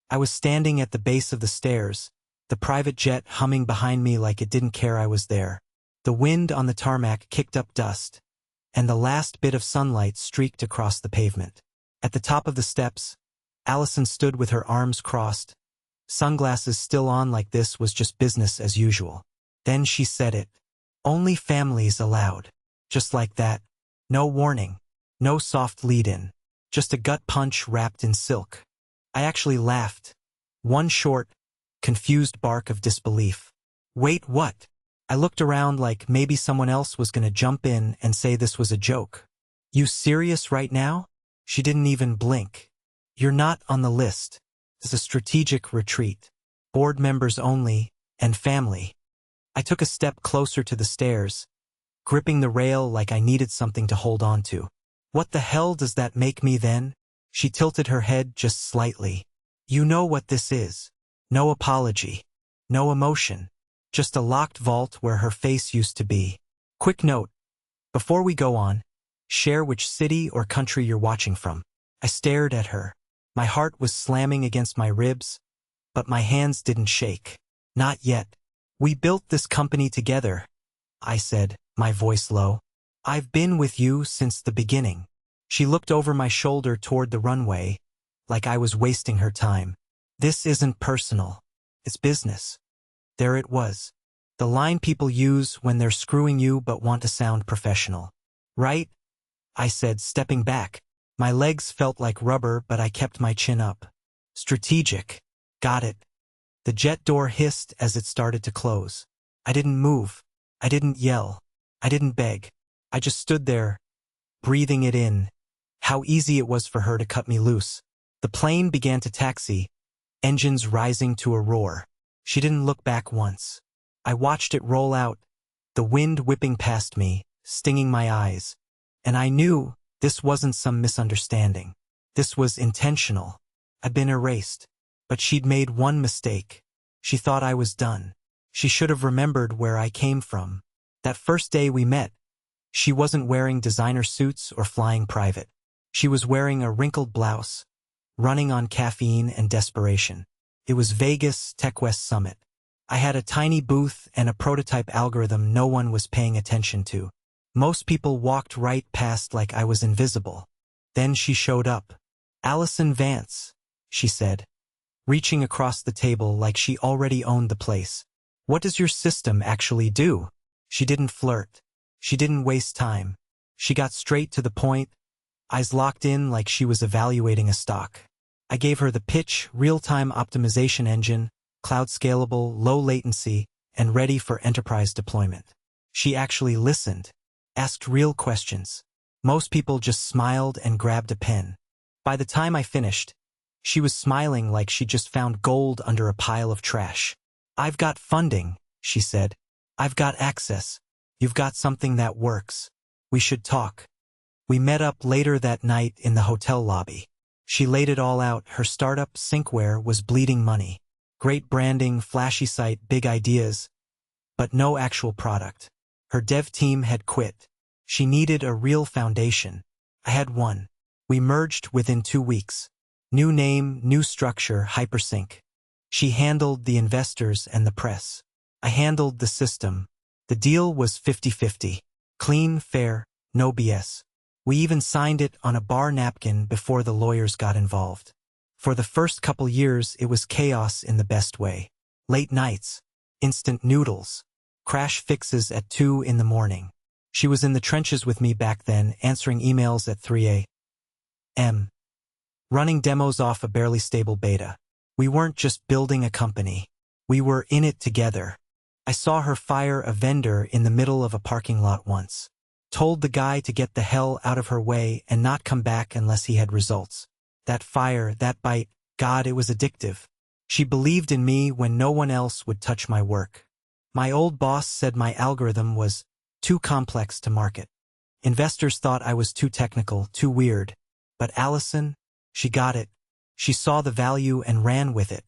I was standing at the base of the stairs, the private jet humming behind me like it didn't care I was there. The wind on the tarmac kicked up dust, and the last bit of sunlight streaked across the pavement. At the top of the steps, Allison stood with her arms crossed, sunglasses still on, like this was just business as usual. Then she said it. "Only families allowed." Just like that. No warning. No soft lead-in. Just a gut punch wrapped in silk. I actually laughed. One short, confused bark of disbelief. Wait, what? I looked around like maybe someone else was gonna jump in and say this was a joke. "You serious right now?" She didn't even blink. "You're not on the list. It's a strategic retreat. Board members only, and family." I took a step closer to the stairs, gripping the rail like I needed something to hold on to. "What the hell does that make me then?" She tilted her head just slightly. "You know what this is. No apology. No emotion. Just a locked vault where her face used to be." Quick note. Before we go on, share which city or country you're watching from. I stared at her. My heart was slamming against my ribs, but my hands didn't shake. "Not yet. We built this company together," I said, my voice low. "I've been with you since the beginning." She looked over my shoulder toward the runway, like I was wasting her time. "This isn't personal. It's business." There it was. The line people use when they're screwing you but want to sound professional. "Right?" I said, stepping back. My legs felt like rubber, but I kept my chin up. "Strategic. Got it." The jet door hissed as it started to close. I didn't move. I didn't yell. I didn't beg. I just stood there, breathing it in. How easy it was for her to cut me loose. The plane began to taxi, engines rising to a roar. She didn't look back once. I watched it roll out, the wind whipping past me, stinging my eyes. And I knew this wasn't some misunderstanding. This was intentional. I'd been erased. But she'd made one mistake. She thought I was done. She should have remembered where I came from. That first day we met, she wasn't wearing designer suits or flying private. She was wearing a wrinkled blouse, running on caffeine and desperation. It was Vegas Tech West Summit. I had a tiny booth and a prototype algorithm no one was paying attention to. Most people walked right past like I was invisible. Then she showed up. "Allison Vance," she said, reaching across the table like she already owned the place. "What does your system actually do?" She didn't flirt. She didn't waste time. She got straight to the point, eyes locked in like she was evaluating a stock. I gave her the pitch: real-time optimization engine, cloud scalable, low latency, and ready for enterprise deployment. She actually listened, asked real questions. Most people just smiled and grabbed a pen. By the time I finished, she was smiling like she just found gold under a pile of trash. "I've got funding," she said. "I've got access. You've got something that works. We should talk." We met up later that night in the hotel lobby. She laid it all out. Her startup, Sinkware, was bleeding money. Great branding, flashy site, big ideas, but no actual product. Her dev team had quit. She needed a real foundation. I had one. We merged within 2 weeks. New name, new structure, hypersync. She handled the investors and the press. I handled the system. The deal was 50-50. Clean, fair, no BS. We even signed it on a bar napkin before the lawyers got involved. For the first couple years, it was chaos in the best way. Late nights, instant noodles, crash fixes at 2 in the morning. She was in the trenches with me back then, answering emails at 3 a.m. running demos off a barely stable beta. We weren't just building a company. We were in it together. I saw her fire a vendor in the middle of a parking lot once. Told the guy to get the hell out of her way and not come back unless he had results. That fire, that bite, God, it was addictive. She believed in me when no one else would touch my work. My old boss said my algorithm was too complex to market. Investors thought I was too technical, too weird. But Allison, she got it. She saw the value and ran with it.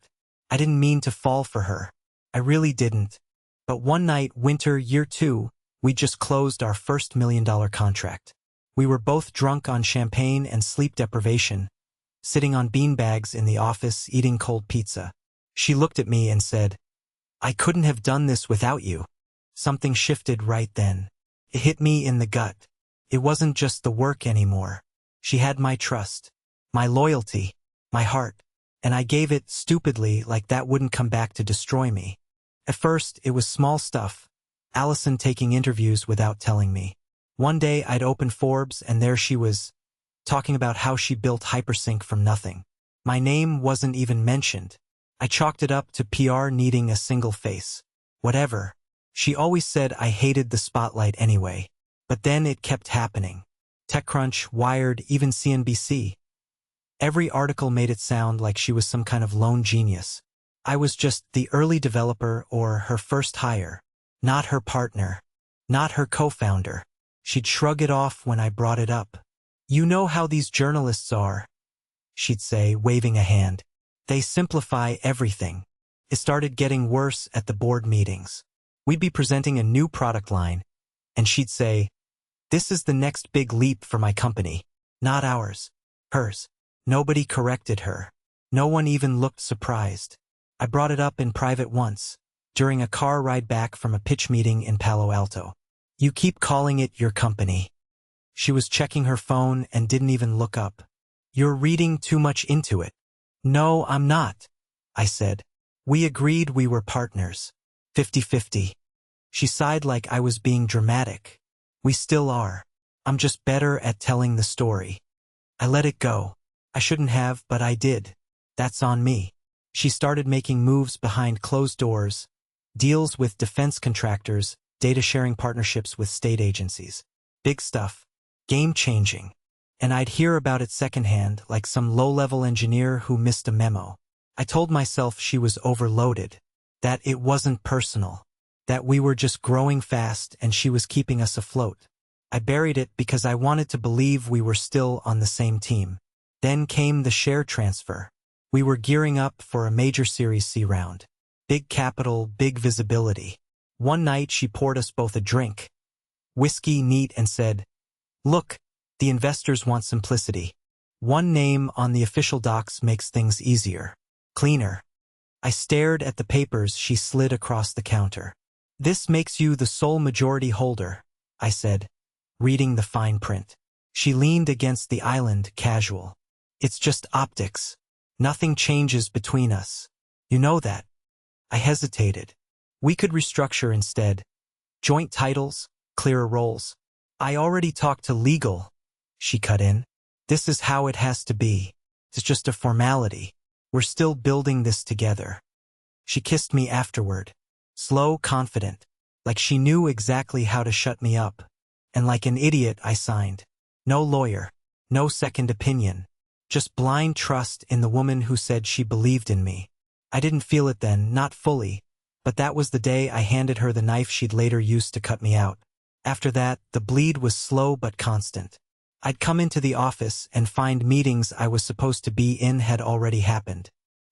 I didn't mean to fall for her. I really didn't. But one night, winter year 2, we just closed our first $1 million contract. We were both drunk on champagne and sleep deprivation, sitting on beanbags in the office eating cold pizza. She looked at me and said, "I couldn't have done this without you." Something shifted right then. It hit me in the gut. It wasn't just the work anymore. She had my trust, my loyalty, my heart, and I gave it stupidly like that wouldn't come back to destroy me. At first, it was small stuff. Allison taking interviews without telling me. One day I'd open Forbes and there she was, talking about how she built Hypersync from nothing. My name wasn't even mentioned. I chalked it up to PR needing a single face. Whatever. She always said I hated the spotlight anyway. But then it kept happening. TechCrunch, Wired, even CNBC. Every article made it sound like she was some kind of lone genius. I was just the early developer or her first hire. Not her partner. Not her co-founder. She'd shrug it off when I brought it up. "You know how these journalists are," she'd say, waving a hand. "They simplify everything." It started getting worse at the board meetings. We'd be presenting a new product line, and she'd say, "This is the next big leap for my company." Not ours. Hers. Nobody corrected her. No one even looked surprised. I brought it up in private once, during a car ride back from a pitch meeting in Palo Alto. "You keep calling it your company." She was checking her phone and didn't even look up. "You're reading too much into it." "No, I'm not," I said. "We agreed we were partners. 50-50. She sighed like I was being dramatic. "We still are. I'm just better at telling the story." I let it go. I shouldn't have, but I did. That's on me. She started making moves behind closed doors, deals with defense contractors, data sharing partnerships with state agencies. Big stuff. Game-changing. And I'd hear about it secondhand, like some low-level engineer who missed a memo. I told myself she was overloaded, that it wasn't personal, that we were just growing fast and she was keeping us afloat. I buried it because I wanted to believe we were still on the same team. Then came the share transfer. We were gearing up for a major Series C round. Big capital, big visibility. One night she poured us both a drink, whiskey neat, and said, "Look, the investors want simplicity. One name on the official docs makes things easier. Cleaner." I stared at the papers she slid across the counter. "This makes you the sole majority holder," I said, reading the fine print. She leaned against the island, casual. "It's just optics. Nothing changes between us. You know that." I hesitated. "We could restructure instead. Joint titles, clearer roles." "I already talked to legal," she cut in. "This is how it has to be. It's just a formality. We're still building this together." She kissed me afterward. Slow, confident, like she knew exactly how to shut me up. And like an idiot, I signed. No lawyer, no second opinion. Just blind trust in the woman who said she believed in me. I didn't feel it then, not fully, but that was the day I handed her the knife she'd later used to cut me out. After that, the bleed was slow but constant. I'd come into the office and find meetings I was supposed to be in had already happened.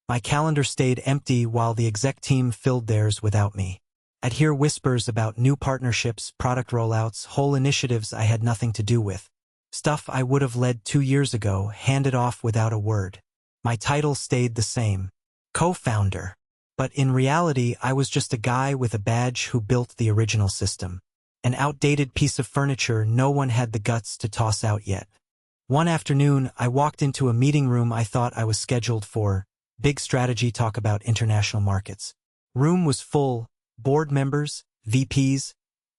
My calendar stayed empty while the exec team filled theirs without me. I'd hear whispers about new partnerships, product rollouts, whole initiatives I had nothing to do with. Stuff I would have led 2 years ago, handed off without a word. My title stayed the same. Co-founder. But in reality, I was just a guy with a badge who built the original system. An outdated piece of furniture no one had the guts to toss out yet. One afternoon, I walked into a meeting room I thought I was scheduled for. Big strategy talk about international markets. Room was full, board members, VPs,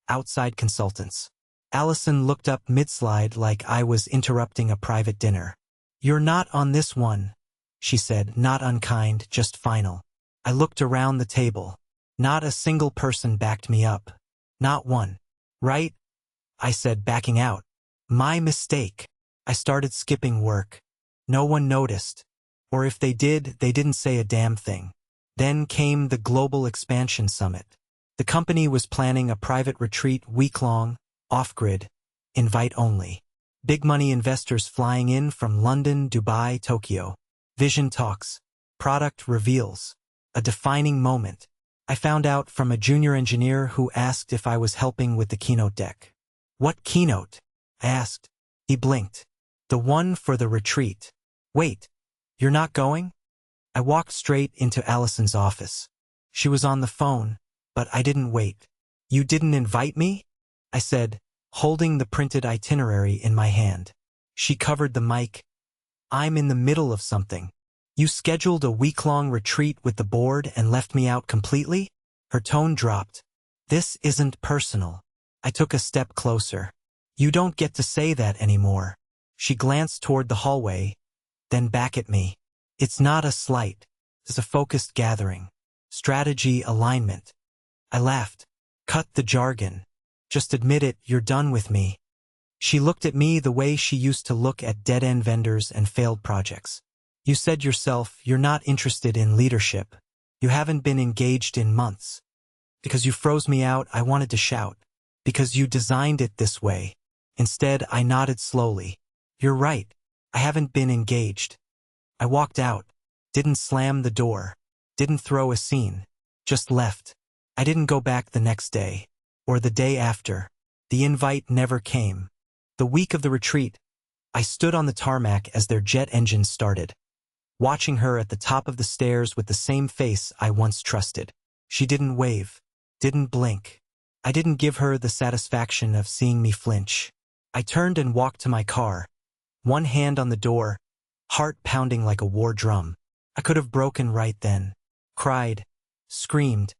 outside consultants. Allison looked up mid-slide like I was interrupting a private dinner. "You're not on this one," she said, not unkind, just final. I looked around the table. Not a single person backed me up. Not one. "Right?" I said, backing out. "My mistake." I started skipping work. No one noticed. Or if they did, they didn't say a damn thing. Then came the Global Expansion Summit. The company was planning a private retreat, week-long, off-grid, invite-only. Big money investors flying in from London, Dubai, Tokyo. Vision talks. Product reveals. A defining moment. I found out from a junior engineer who asked if I was helping with the keynote deck. "What keynote?" I asked. He blinked. "The one for the retreat." "Wait, You're not going? I walked straight into Allison's office. She was on the phone, but I didn't wait. You didn't invite me? I said, holding the printed itinerary in my hand. She covered the mic. I'm in the middle of something. You scheduled a week-long retreat with the board and left me out completely? Her tone dropped. This isn't personal. I took a step closer. You don't get to say that anymore. She glanced toward the hallway, then back at me. It's not a slight. It's a focused gathering. Strategy alignment. I laughed. Cut the jargon. Just admit it, you're done with me. She looked at me the way she used to look at dead-end vendors and failed projects. You said yourself you're not interested in leadership. You haven't been engaged in months. Because you froze me out, I wanted to shout. Because you designed it this way. Instead, I nodded slowly. You're right. I haven't been engaged. I walked out. Didn't slam the door. Didn't throw a scene. Just left. I didn't go back the next day. Or the day after. The invite never came. The week of the retreat, I stood on the tarmac as their jet engines started, watching her at the top of the stairs with the same face I once trusted. She didn't wave, didn't blink. I didn't give her the satisfaction of seeing me flinch. I turned and walked to my car, one hand on the door, heart pounding like a war drum. I could have broken right then, cried, screamed,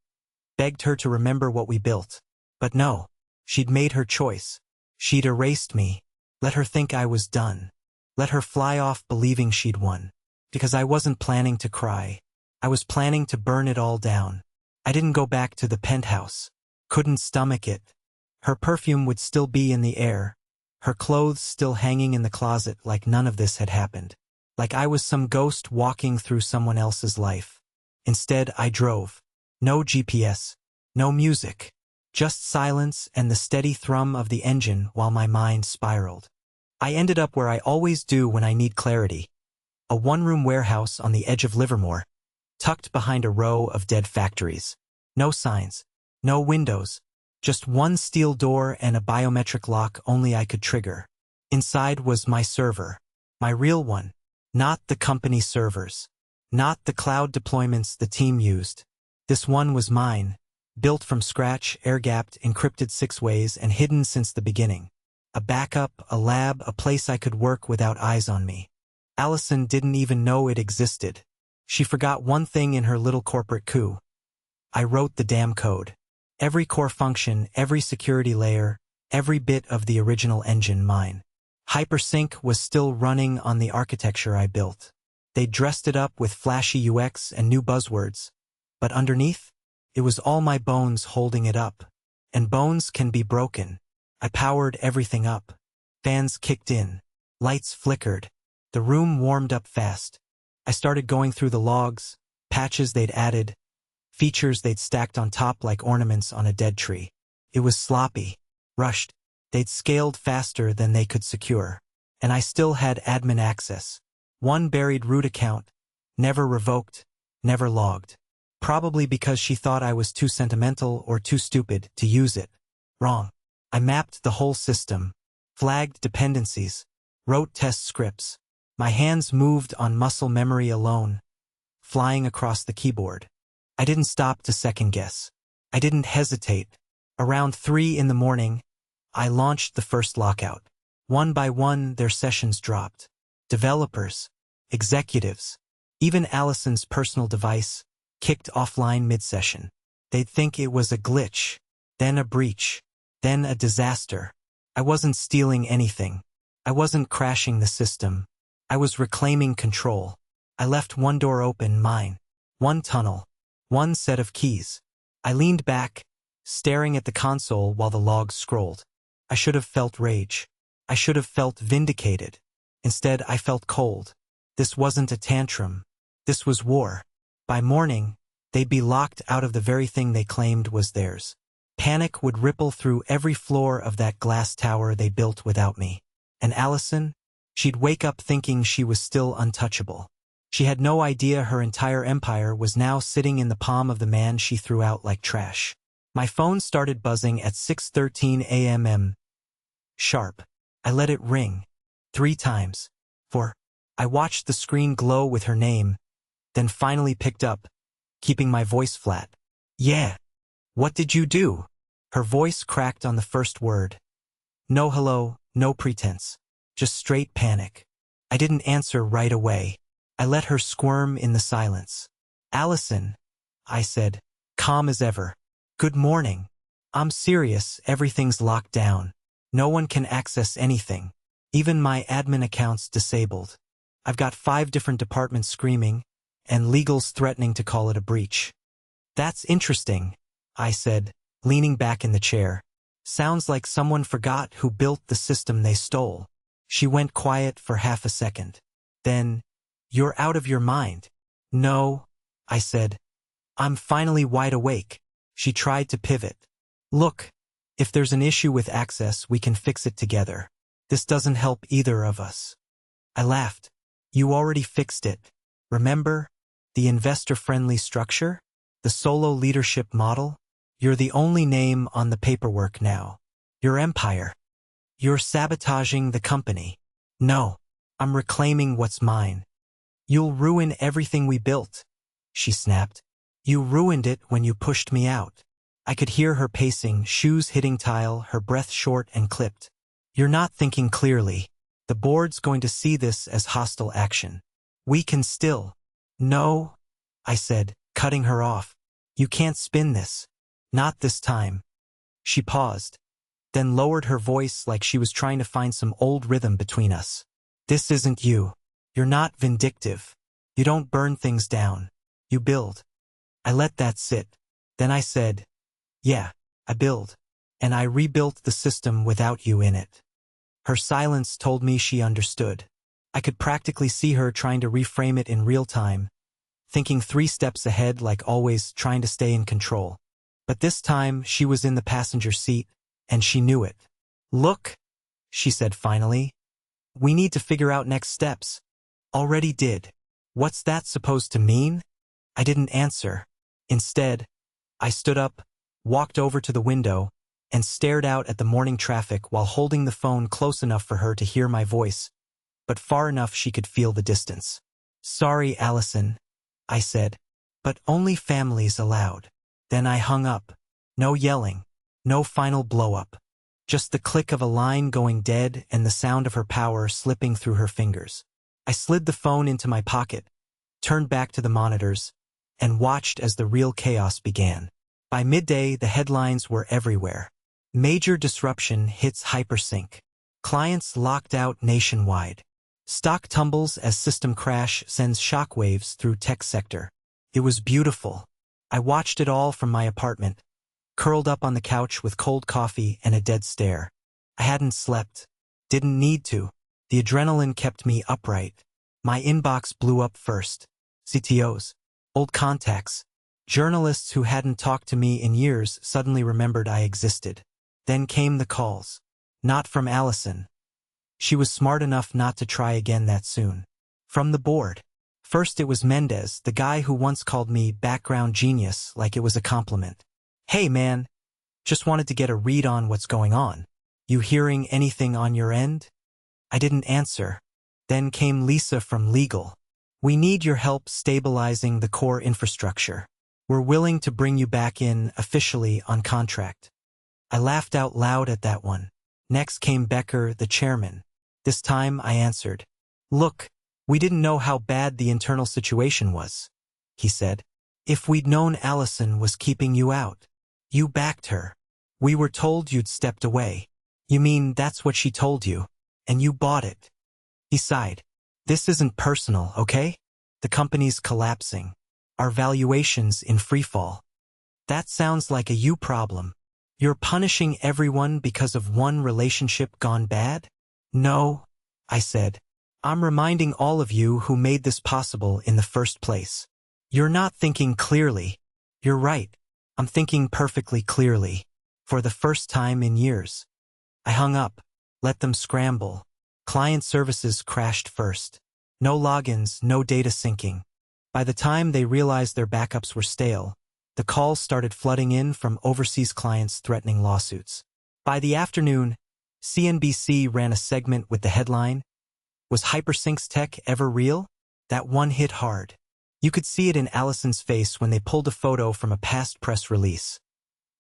begged her to remember what we built. But no, she'd made her choice. She'd erased me, let her think I was done, let her fly off believing she'd won. Because I wasn't planning to cry. I was planning to burn it all down. I didn't go back to the penthouse. Couldn't stomach it. Her perfume would still be in the air, her clothes still hanging in the closet like none of this had happened. Like I was some ghost walking through someone else's life. Instead, I drove. No GPS, no music. Just silence and the steady thrum of the engine while my mind spiraled. I ended up where I always do when I need clarity. A one-room warehouse on the edge of Livermore, tucked behind a row of dead factories. No signs, no windows, just one steel door and a biometric lock only I could trigger. Inside was my server, my real one, not the company servers, not the cloud deployments the team used. This one was mine. Built from scratch, air-gapped, encrypted 6 ways, and hidden since the beginning. A backup, a lab, a place I could work without eyes on me. Allison didn't even know it existed. She forgot one thing in her little corporate coup. I wrote the damn code. Every core function, every security layer, every bit of the original engine mine. Hypersync was still running on the architecture I built. They dressed it up with flashy UX and new buzzwords. But underneath? It was all my bones holding it up. And bones can be broken. I powered everything up. Fans kicked in. Lights flickered. The room warmed up fast. I started going through the logs, patches they'd added, features they'd stacked on top like ornaments on a dead tree. It was sloppy, rushed. They'd scaled faster than they could secure. And I still had admin access. One buried root account, never revoked, never logged. Probably because she thought I was too sentimental or too stupid to use it. Wrong. I mapped the whole system, flagged dependencies, wrote test scripts. My hands moved on muscle memory alone, flying across the keyboard. I didn't stop to second guess. I didn't hesitate. Around 3 in the morning, I launched the first lockout. One by one, their sessions dropped. Developers, executives, even Allison's personal device, kicked offline mid-session. They'd think it was a glitch, then a breach, then a disaster. I wasn't stealing anything. I wasn't crashing the system. I was reclaiming control. I left one door open, mine. One tunnel. One set of keys. I leaned back, staring at the console while the logs scrolled. I should have felt rage. I should have felt vindicated. Instead, I felt cold. This wasn't a tantrum. This was war. By morning, they'd be locked out of the very thing they claimed was theirs. Panic would ripple through every floor of that glass tower they built without me. And Allison? She'd wake up thinking she was still untouchable. She had no idea her entire empire was now sitting in the palm of the man she threw out like trash. My phone started buzzing at 6:13 a.m. Sharp. I let it ring. 3 times. 4. I watched the screen glow with her name, then finally picked up, keeping my voice flat. Yeah. What did you do? Her voice cracked on the first word. No hello, no pretense. Just straight panic. I didn't answer right away. I let her squirm in the silence. Allison, I said, calm as ever. Good morning. I'm serious, everything's locked down. No one can access anything. Even my admin account's disabled. I've got 5 different departments screaming, and legal's threatening to call it a breach. That's interesting, I said, leaning back in the chair. Sounds like someone forgot who built the system they stole. She went quiet for half a second. Then, you're out of your mind. No, I said. I'm finally wide awake. She tried to pivot. Look, if there's an issue with access, we can fix it together. This doesn't help either of us. I laughed. You already fixed it. Remember? The investor-friendly structure? The solo leadership model? You're the only name on the paperwork now. Your empire. You're sabotaging the company. No, I'm reclaiming what's mine. You'll ruin everything we built, she snapped. You ruined it when you pushed me out. I could hear her pacing, shoes hitting tile, her breath short and clipped. You're not thinking clearly. The board's going to see this as hostile action. We can still. No, I said, cutting her off. You can't spin this. Not this time. She paused, then lowered her voice like she was trying to find some old rhythm between us. This isn't you. You're not vindictive. You don't burn things down. You build. I let that sit. Then I said, yeah, I build. And I rebuilt the system without you in it. Her silence told me she understood. I could practically see her trying to reframe it in real time, thinking 3 steps ahead like always, trying to stay in control. But this time she was in the passenger seat, and she knew it. Look, she said finally. We need to figure out next steps. Already did. What's that supposed to mean? I didn't answer. Instead, I stood up, walked over to the window, and stared out at the morning traffic while holding the phone close enough for her to hear my voice, but far enough she could feel the distance. Sorry, Allison, I said, but only families allowed. Then I hung up. No yelling, no final blow-up. Just the click of a line going dead and the sound of her power slipping through her fingers. I slid the phone into my pocket, turned back to the monitors, and watched as the real chaos began. By midday, the headlines were everywhere. Major disruption hits hypersync. Clients locked out nationwide. Stock tumbles as system crash sends shockwaves through tech sector. It was beautiful. I watched it all from my apartment, curled up on the couch with cold coffee and a dead stare. I hadn't slept. Didn't need to. The adrenaline kept me upright. My inbox blew up first. CTOs, old contacts, journalists who hadn't talked to me in years suddenly remembered I existed. Then came the calls. Not from Allison. She was smart enough not to try again that soon. From the board. First it was Mendez, the guy who once called me background genius like it was a compliment. Hey man, just wanted to get a read on what's going on. You hearing anything on your end? I didn't answer. Then came Lisa from legal. We need your help stabilizing the core infrastructure. We're willing to bring you back in officially on contract. I laughed out loud at that one. Next came Becker, the chairman. This time I answered. Look, we didn't know how bad the internal situation was, he said. If we'd known Allison was keeping you out. You backed her. We were told you'd stepped away. You mean that's what she told you? And you bought it. He sighed. This isn't personal, okay? The company's collapsing. Our valuation's in freefall. That sounds like a you problem. You're punishing everyone because of one relationship gone bad? No, I said. I'm reminding all of you who made this possible in the first place. You're not thinking clearly. You're right. I'm thinking perfectly clearly. For the first time in years. I hung up. Let them scramble. Client services crashed first. No logins, no data syncing. By the time they realized their backups were stale, the calls started flooding in from overseas clients threatening lawsuits. By the afternoon, CNBC ran a segment with the headline, Was Hypersync's tech ever real? That one hit hard. You could see it in Allison's face when they pulled a photo from a past press release.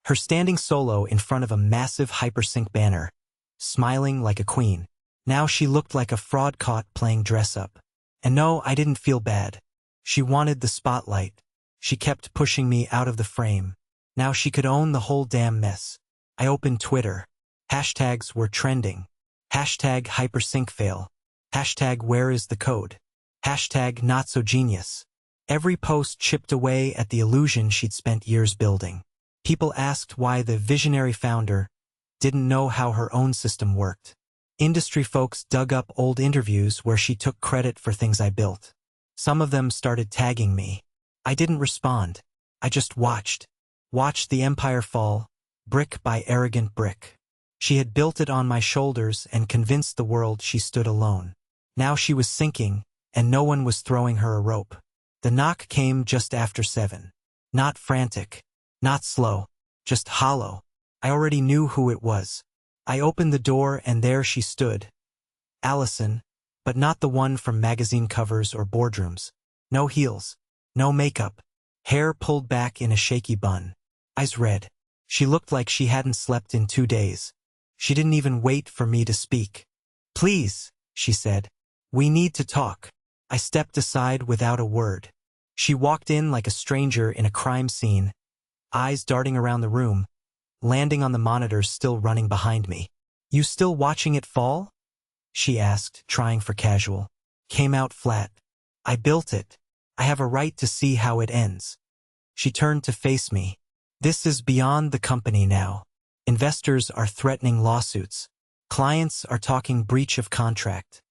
Her standing solo in front of a massive Hypersync banner, smiling like a queen. Now she looked like a fraud caught playing dress-up. And no, I didn't feel bad. She wanted the spotlight. She kept pushing me out of the frame. Now she could own the whole damn mess. I opened Twitter. Hashtags were trending. Hashtag HypersyncFail. Hashtag where is the code? Hashtag not so genius. Every post chipped away at the illusion she'd spent years building. People asked why the visionary founder didn't know how her own system worked. Industry folks dug up old interviews where she took credit for things I built. Some of them started tagging me. I didn't respond. I just watched. Watched the empire fall, brick by arrogant brick. She had built it on my shoulders and convinced the world she stood alone. Now she was sinking, and no one was throwing her a rope. The knock came just after 7. Not frantic. Not slow. Just hollow. I already knew who it was. I opened the door and there she stood. Allison, but not the one from magazine covers or boardrooms. No heels. No makeup. Hair pulled back in a shaky bun. Eyes red. She looked like she hadn't slept in 2 days. She didn't even wait for me to speak. "Please," she said. "We need to talk." I stepped aside without a word. She walked in like a stranger in a crime scene, eyes darting around the room, landing on the monitors still running behind me. "You still watching it fall?" she asked, trying for casual. Came out flat. "I built it. I have a right to see how it ends." She turned to face me. "This is beyond the company now. Investors are threatening lawsuits. Clients are talking breach of contract.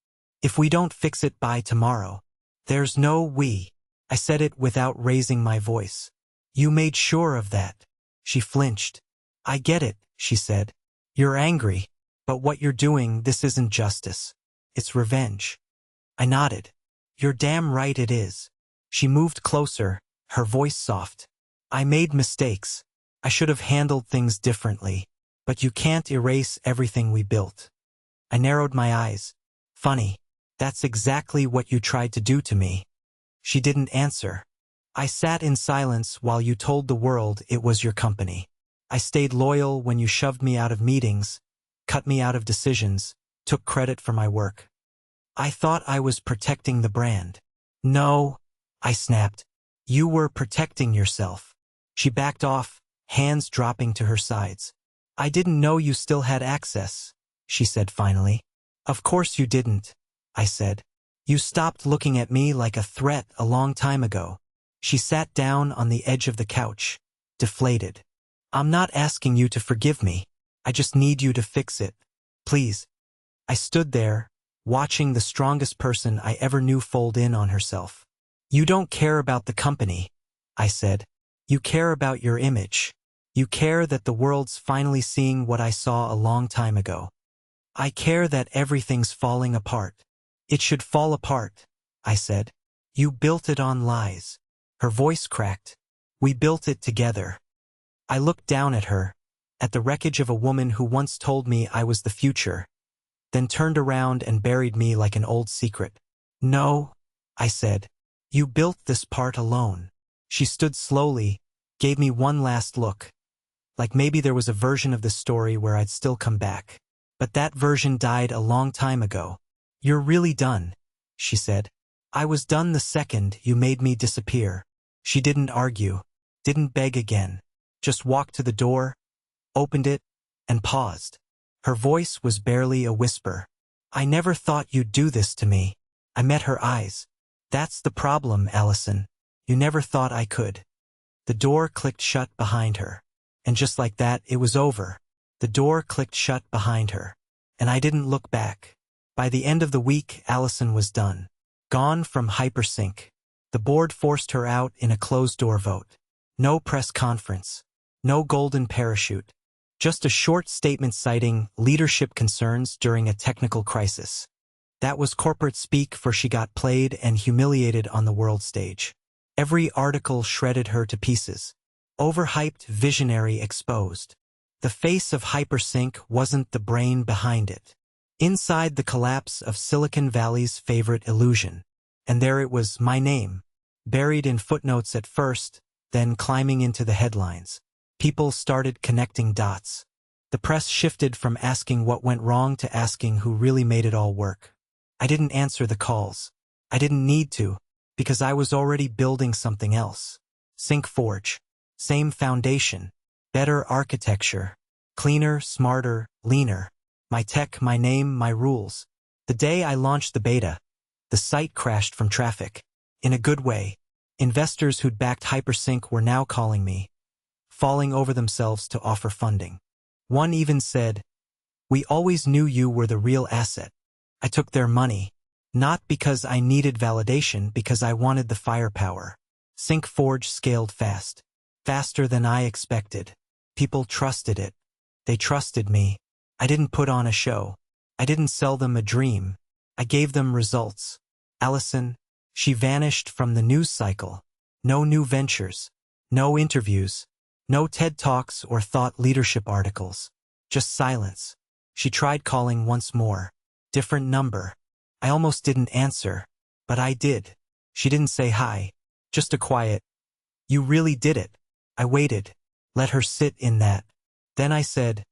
If we don't fix it by tomorrow, there's no we." I said it without raising my voice. "You made sure of that." She flinched. "I get it," she said. "You're angry, but what you're doing, this isn't justice. It's revenge." I nodded. "You're damn right it is." She moved closer, her voice soft. "I made mistakes. I should have handled things differently, but you can't erase everything we built." I narrowed my eyes. "Funny. That's exactly what you tried to do to me." She didn't answer. "I sat in silence while you told the world it was your company. I stayed loyal when you shoved me out of meetings, cut me out of decisions, took credit for my work. I thought I was protecting the brand." "No," I snapped. "You were protecting yourself." She backed off, hands dropping to her sides. "I didn't know you still had access," she said finally. "Of course you didn't," I said. "You stopped looking at me like a threat a long time ago." She sat down on the edge of the couch, deflated. "I'm not asking you to forgive me. I just need you to fix it. Please." I stood there, watching the strongest person I ever knew fold in on herself. "You don't care about the company," I said. "You care about your image. You care that the world's finally seeing what I saw a long time ago. I care that everything's falling apart." "It should fall apart," I said. "You built it on lies." Her voice cracked. "We built it together." I looked down at her, at the wreckage of a woman who once told me I was the future, then turned around and buried me like an old secret. "No," I said. "You built this part alone." She stood slowly, gave me one last look, like maybe there was a version of this story where I'd still come back. But that version died a long time ago. "You're really done," she said. "I was done the second you made me disappear." She didn't argue, didn't beg again, just walked to the door, opened it, and paused. Her voice was barely a whisper. "I never thought you'd do this to me." I met her eyes. "That's the problem, Allison. You never thought I could." The door clicked shut behind her. And just like that, it was over. The door clicked shut behind her. And I didn't look back. By the end of the week, Allison was done. Gone from Hypersync. The board forced her out in a closed-door vote. No press conference. No golden parachute. Just a short statement citing leadership concerns during a technical crisis. That was corporate speak, for she got played and humiliated on the world stage. Every article shredded her to pieces. Overhyped visionary exposed. The face of Hypersync wasn't the brain behind it. Inside the collapse of Silicon Valley's favorite illusion. And there it was, my name, buried in footnotes at first, then climbing into the headlines. People started connecting dots. The press shifted from asking what went wrong to asking who really made it all work. I didn't answer the calls. I didn't need to, because I was already building something else. SyncForge. Same foundation. Better architecture. Cleaner, smarter, leaner. My tech, my name, my rules. The day I launched the beta, the site crashed from traffic. In a good way. Investors who'd backed Hypersync were now calling me, falling over themselves to offer funding. One even said, "We always knew you were the real asset." I took their money, not because I needed validation, because I wanted the firepower. SyncForge scaled fast, faster than I expected. People trusted it. They trusted me. I didn't put on a show. I didn't sell them a dream. I gave them results. Allison, she vanished from the news cycle. No new ventures. No interviews. No TED Talks or thought leadership articles. Just silence. She tried calling once more. Different number. I almost didn't answer, but I did. She didn't say hi. Just a quiet, "You really did it." I waited. Let her sit in that. Then I said,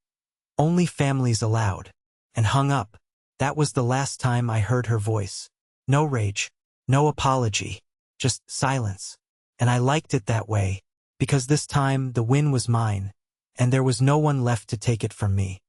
"Only families allowed," and hung up. That was the last time I heard her voice. No rage. No apology. Just silence. And I liked it that way, because this time the win was mine, and there was no one left to take it from me.